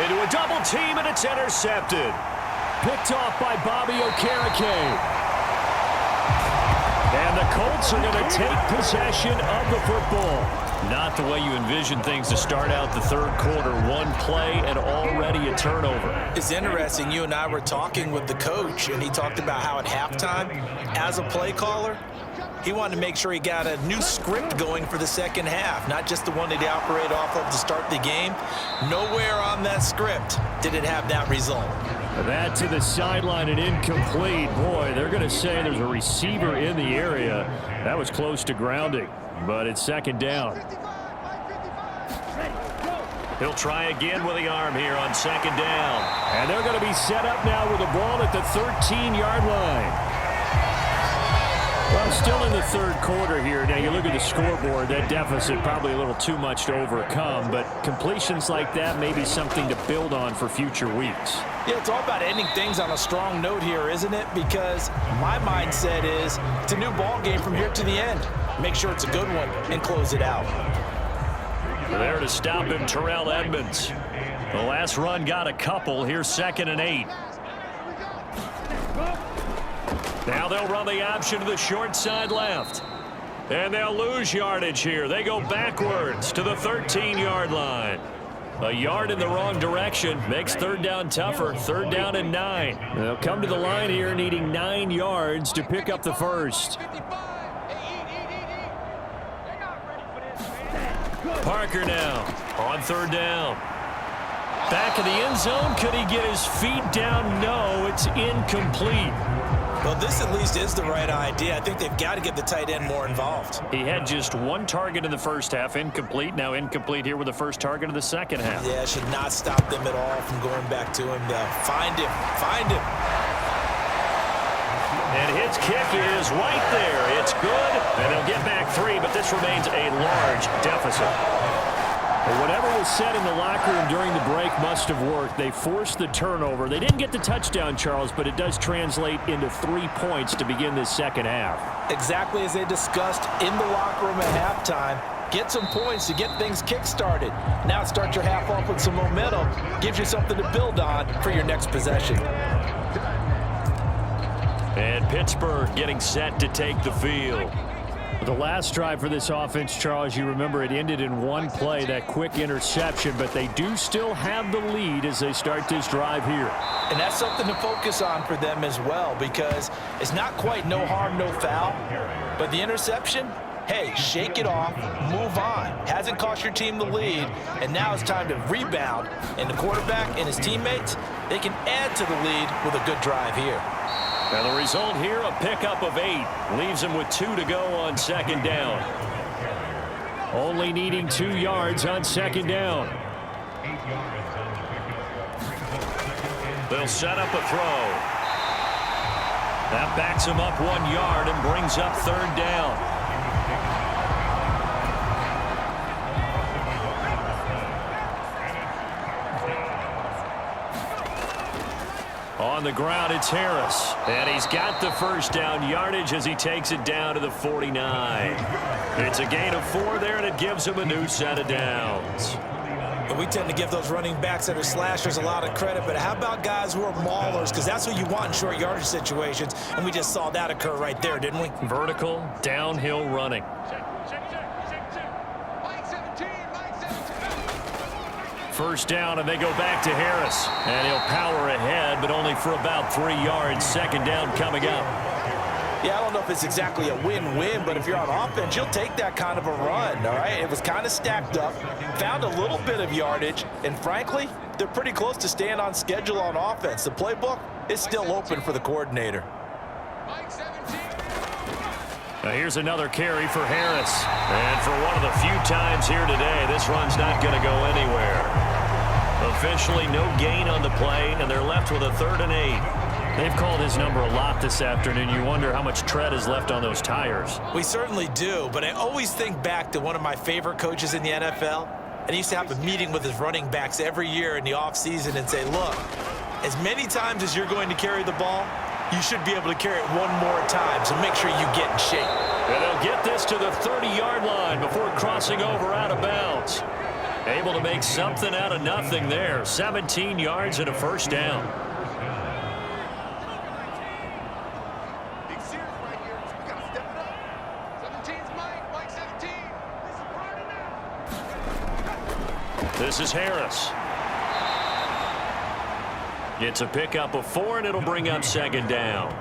Into a double team, and it's intercepted. Picked off by Bobby Okereke. And the Colts are going to take possession of the football. Not the way you envision things to start out the third quarter. One play and already a turnover. It's interesting. You and I were talking with the coach, and he talked about how at halftime, as a play caller, he wanted to make sure he got a new script going for the second half, not just the one that he operated off of to start the game. Nowhere on that script did it have that result. That to the sideline and incomplete. Boy, they're going to say there's a receiver in the area. That was close to grounding, but it's second down. He'll try again with the arm here on second down. And they're going to be set up now with the ball at the 13-yard line. Well, still in the third quarter here. Now, you look at the scoreboard, that deficit probably a little too much to overcome, but completions like that may be something to build on for future weeks. Yeah, it's all about ending things on a strong note here, isn't it? Because my mindset is it's a new ball game from here to the end. Make sure it's a good one and close it out. There to stop him, Terrell Edmonds. The last run got a couple. Here's 2nd and 8. Now they'll run the option to the short side left. And they'll lose yardage here. They go backwards to the 13-yard line. A yard in the wrong direction makes third down tougher. 3rd down and 9. They'll come to the line here needing 9 yards to pick up the first. Parker now on 3rd down. Back in the end zone. Could he get his feet down? No, it's incomplete. Well, this at least is the right idea. I think they've got to get the tight end more involved. He had just 1 target in the first half, incomplete. Now incomplete here with the first target of the second half. Yeah, should not stop them at all from going back to him. Find him. Find him. And his kick is right there. It's good. And they'll get back 3, but this remains a large deficit. Well, whatever was said in the locker room during the break must have worked. They forced the turnover. They didn't get the touchdown, Charles, but it does translate into 3 points to begin this second half. Exactly as they discussed in the locker room at halftime. Get some points to get things kick-started. Now start your half off with some momentum. Gives you something to build on for your next possession. And Pittsburgh getting set to take the field. The last drive for this offense, Charles, you remember it ended in 1 play, that quick interception, but they do still have the lead as they start this drive here. And that's something to focus on for them as well, because it's not quite no harm, no foul, but the interception, hey, shake it off, move on. Hasn't cost your team the lead, and now it's time to rebound. And the quarterback and his teammates, they can add to the lead with a good drive here. And the result here, a pickup of 8. Leaves him with 2 to go on second down. Only needing 2 yards on second down. They'll set up a throw. That backs him up 1 yard and brings up 3rd down. On the ground, it's Harris. And he's got the first down yardage as he takes it down to the 49. It's a gain of 4 there, and it gives him a new set of downs. And we tend to give those running backs that are slashers a lot of credit, but how about guys who are maulers? Because that's what you want in short yardage situations, and we just saw that occur right there, didn't we? Vertical, downhill running. First down, and they go back to Harris. And he'll power ahead, but only for about 3 yards. Second down coming up. Yeah, I don't know if it's exactly a win-win, but if you're on offense, you'll take that kind of a run, all right? It was kind of stacked up, found a little bit of yardage, and frankly, they're pretty close to staying on schedule on offense. The playbook is still open for the coordinator. Now here's another carry for Harris. And for one of the few times here today, this run's not going to go anywhere. Officially no gain on the play, and they're left with a 3rd and 8. They've called his number a lot this afternoon. You wonder how much tread is left on those tires. We certainly do, but I always think back to one of my favorite coaches in the NFL. And he used to have a meeting with his running backs every year in the offseason and say, look, as many times as you're going to carry the ball, you should be able to carry it 1 more time, so make sure you get in shape. And they'll get this to the 30-yard line before crossing over out of bounds. Able to make something out of nothing there. 17 yards and a first down. This is Harris. Gets a pickup of 4, and it'll bring up second down.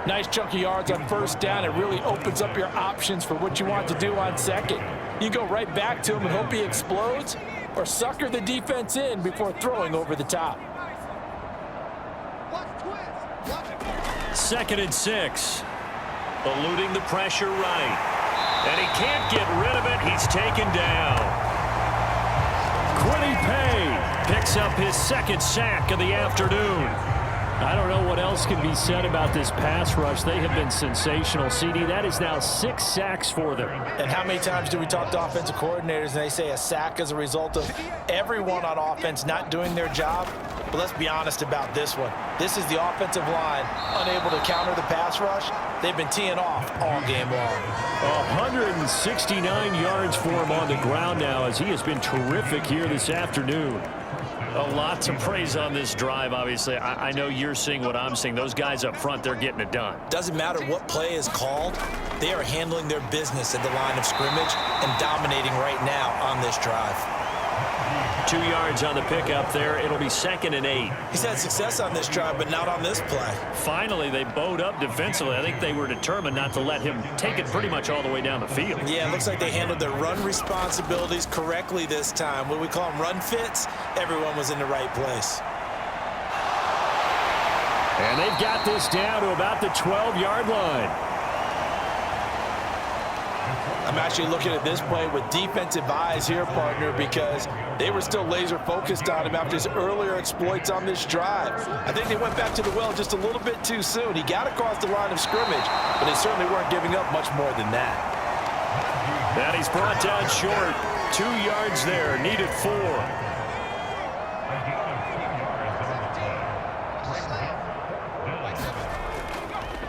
Nice chunk of yards on first down. It really opens up your options for what you want to do on second. You go right back to him and hope he explodes, or sucker the defense in before throwing over the top. 2nd and 6. Eluding the pressure right. And he can't get rid of it. He's taken down. Quiddy Pay picks up his 2nd sack of the afternoon. I don't know what else can be said about this pass rush. They have been sensational, CD. That is now 6 sacks for them. And how many times do we talk to offensive coordinators and they say a sack is a result of everyone on offense not doing their job? But let's be honest about this one. This is the offensive line unable to counter the pass rush. They've been teeing off all game long. 169 yards for him on the ground now as he has been terrific here this afternoon. A lot to praise on this drive, obviously. I know you're seeing what I'm seeing. Those guys up front, they're getting it done. Doesn't matter what play is called. They are handling their business at the line of scrimmage and dominating right now on this drive. 2 yards on the pickup there. It'll be 2nd and 8. He's had success on this drive, but not on this play. Finally, they bowed up defensively. I think they were determined not to let him take it pretty much all the way down the field. Yeah, it looks like they handled their run responsibilities correctly this time. What we call them run fits, everyone was in the right place. And they've got this down to about the 12-yard line. I'm actually looking at this play with defensive eyes here, partner, because they were still laser focused on him after his earlier exploits on this drive. I think they went back to the well just a little bit too soon. He got across the line of scrimmage, but they certainly weren't giving up much more than that. And he's brought down short. 2 yards there, needed 4.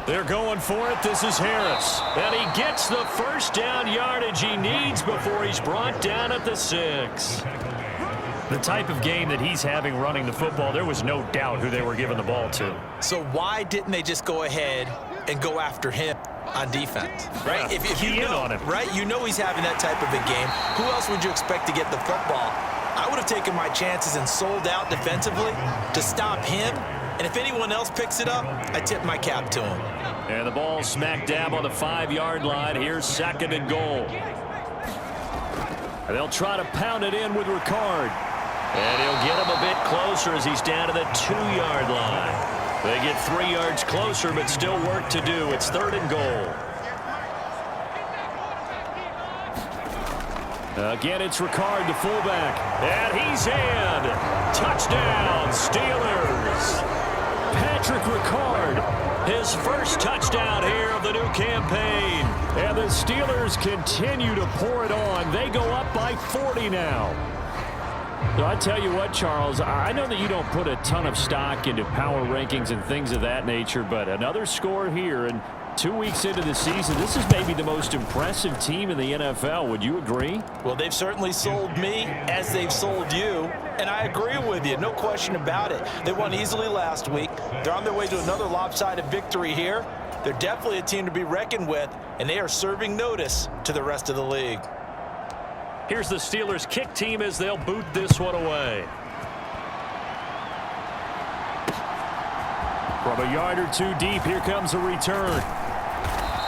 They're going for it. This is Harris. And he gets the first down yardage he needs before he's brought down at the 6. The type of game that he's having running the football, there was no doubt who they were giving the ball to. So why didn't they just go ahead and go after him on defense? Right? Yeah, if you know, on him. right? You know he's having that type of a game. Who else would you expect to get the football? I would have taken my chances and sold out defensively to stop him. And if anyone else picks it up, I tip my cap to him. And the ball smack dab on the 5-yard line. Here's 2nd and goal. And they'll try to pound it in with Ricard. And he'll get him a bit closer as he's down to the 2-yard line. They get 3 yards closer, but still work to do. It's 3rd and goal. Again, it's Ricard, the fullback. And he's in. Touchdown, Steelers. Patrick Ricard. His first touchdown here of the new campaign. And the Steelers continue to pour it on. They go up by 40 now. So I tell you what, Charles, I know that you don't put a ton of stock into power rankings and things of that nature, but another score here, and 2 weeks into the season, this is maybe the most impressive team in the NFL. Would you agree? Well, they've certainly sold me as they've sold you, and I agree with you, no question about it. They won easily last week. They're on their way to another lopsided victory here. They're definitely a team to be reckoned with, and they are serving notice to the rest of the league. Here's the Steelers kick team as they'll boot this one away. From a yard or 2 deep, here comes a return.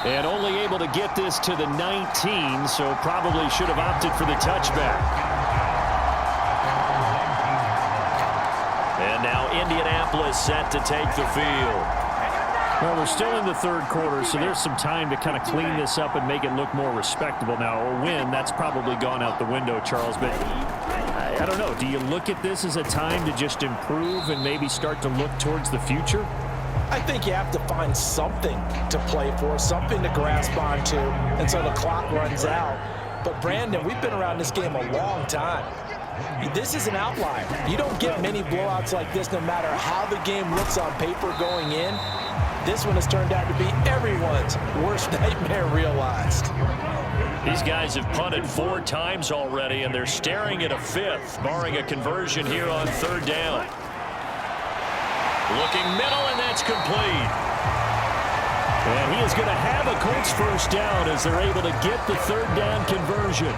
And only able to get this to the 19, so probably should have opted for the touchback. And now Indianapolis set to take the field. Well, we're still in the 3rd quarter, so there's some time to kind of clean this up and make it look more respectable. Now, a win, that's probably gone out the window, Charles, but I don't know. Do you look at this as a time to just improve and maybe start to look towards the future? I think you have to find something to play for, something to grasp onto until the clock runs out. But, Brandon, we've been around this game a long time. This is an outlier. You don't get many blowouts like this no matter how the game looks on paper going in. This one has turned out to be everyone's worst nightmare realized. These guys have punted 4 times already, and they're staring at a 5th, barring a conversion here on 3rd down. Looking middle, and that's complete. And he is going to have a Colts first down as they're able to get the 3rd down conversion.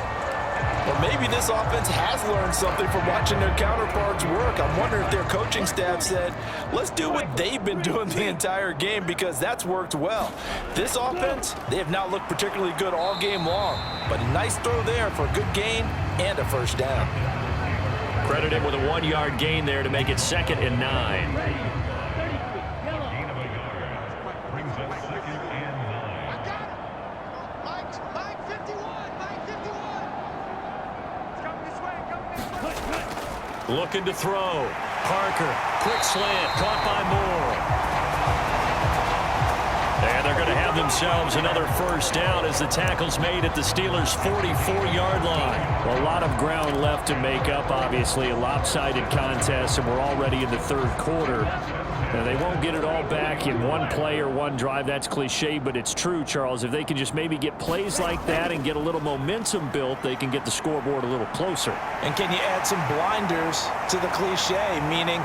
Well, maybe this offense has learned something from watching their counterparts work. I'm wondering if their coaching staff said, let's do what they've been doing the entire game, because that's worked well. This offense, they have not looked particularly good all game long, but a nice throw there for a good gain and a first down. Credit him with a 1-yard gain there to make it 2nd and 9. Looking to throw. Parker, quick slant, caught by Moore. And they're going to have themselves another first down as the tackle's made at the Steelers' 44-yard line. Well, a lot of ground left to make up, obviously. A lopsided contest, and we're already in the 3rd quarter. Now, they won't get it all back in one play or one drive. That's cliche, but it's true, Charles. If they can just maybe get plays like that and get a little momentum built, they can get the scoreboard a little closer. And can you add some blinders to the cliche, meaning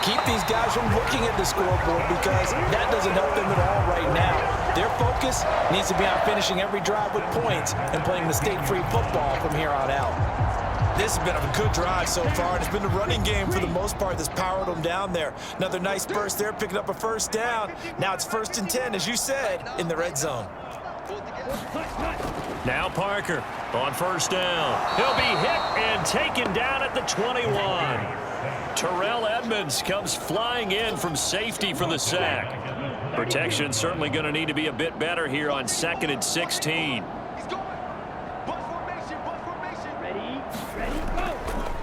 keep these guys from looking at the scoreboard, because that doesn't help them at all right now. Their focus needs to be on finishing every drive with points and playing mistake-free football from here on out. This has been a good drive so far, and it's been the running game for the most part that's powered them down there. Another nice burst there, picking up a first down. Now it's 1st and 10, as you said, in the red zone. Now Parker on first down. He'll be hit and taken down at the 21. Terrell Edmonds comes flying in from safety for the sack. Protection certainly going to need to be a bit better here on 2nd and 16.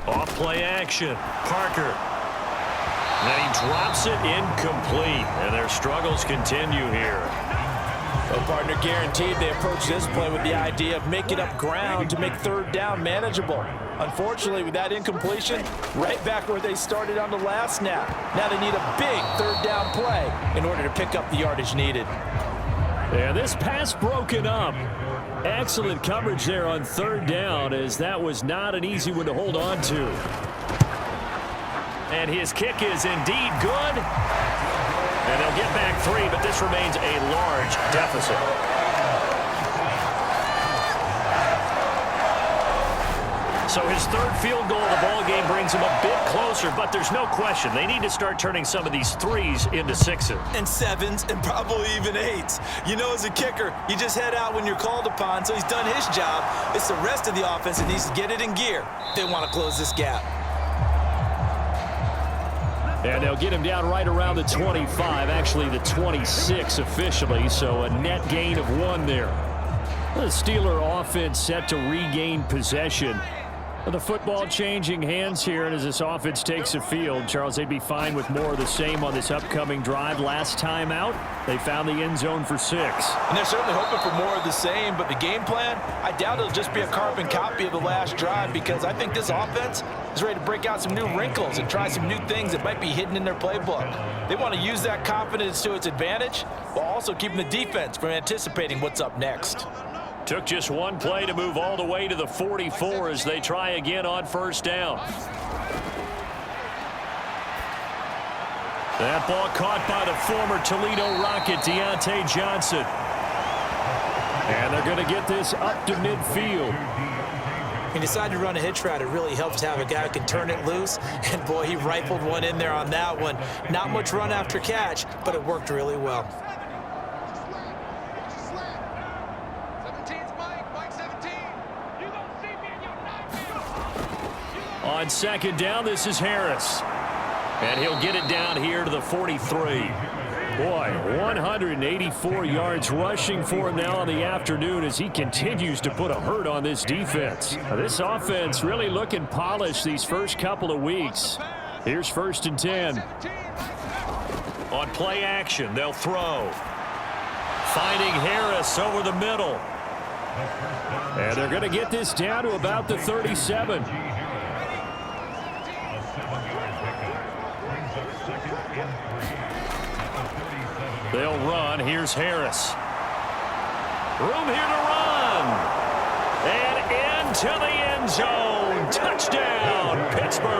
Off play action. Parker. Then he drops it incomplete, and their struggles continue here. Well, partner, guaranteed they approach this play with the idea of making up ground to make 3rd down manageable. Unfortunately, with that incompletion, right back where they started on the last snap. Now they need a big 3rd down play in order to pick up the yardage needed. Yeah, this pass broken up. Excellent coverage there on 3rd down, as that was not an easy one to hold on to. And his kick is indeed good. And they'll get back 3, but this remains a large deficit. So his 3rd field goal of the ball game brings him a bit closer, but there's no question they need to start turning some of these 3s into 6s. And 7s, and probably even 8s. You know, as a kicker, you just head out when you're called upon, so he's done his job. It's the rest of the offense that needs to get it in gear. They want to close this gap. And they'll get him down right around the 25, actually the 26 officially, so a net gain of 1 there. The Steeler offense set to regain possession. The football changing hands here, and as this offense takes the field, Charles, they'd be fine with more of the same on this upcoming drive. Last time out, they found the end zone for 6. And they're certainly hoping for more of the same, but the game plan, I doubt it'll just be a carbon copy of the last drive, because I think this offense is ready to break out some new wrinkles and try some new things that might be hidden in their playbook. They want to use that confidence to its advantage, while also keeping the defense from anticipating what's up next. Took just 1 play to move all the way to the 44 as they try again on first down. That ball caught by the former Toledo Rocket, Deontay Johnson. And they're going to get this up to midfield. He decided to run a hitch route. It really helps to have a guy who can turn it loose. And, boy, he rifled one in there on that one. Not much run after catch, but it worked really well. On 2nd down, this is Harris. And he'll get it down here to the 43. Boy, 184 yards rushing for him now on the afternoon as he continues to put a hurt on this defense. Now, this offense really looking polished these first couple of weeks. Here's 1st and 10. On play action, they'll throw. Finding Harris over the middle. And they're going to get this down to about the 37. They'll run. Here's Harris. Room here to run. And into the end zone. Touchdown, Pittsburgh.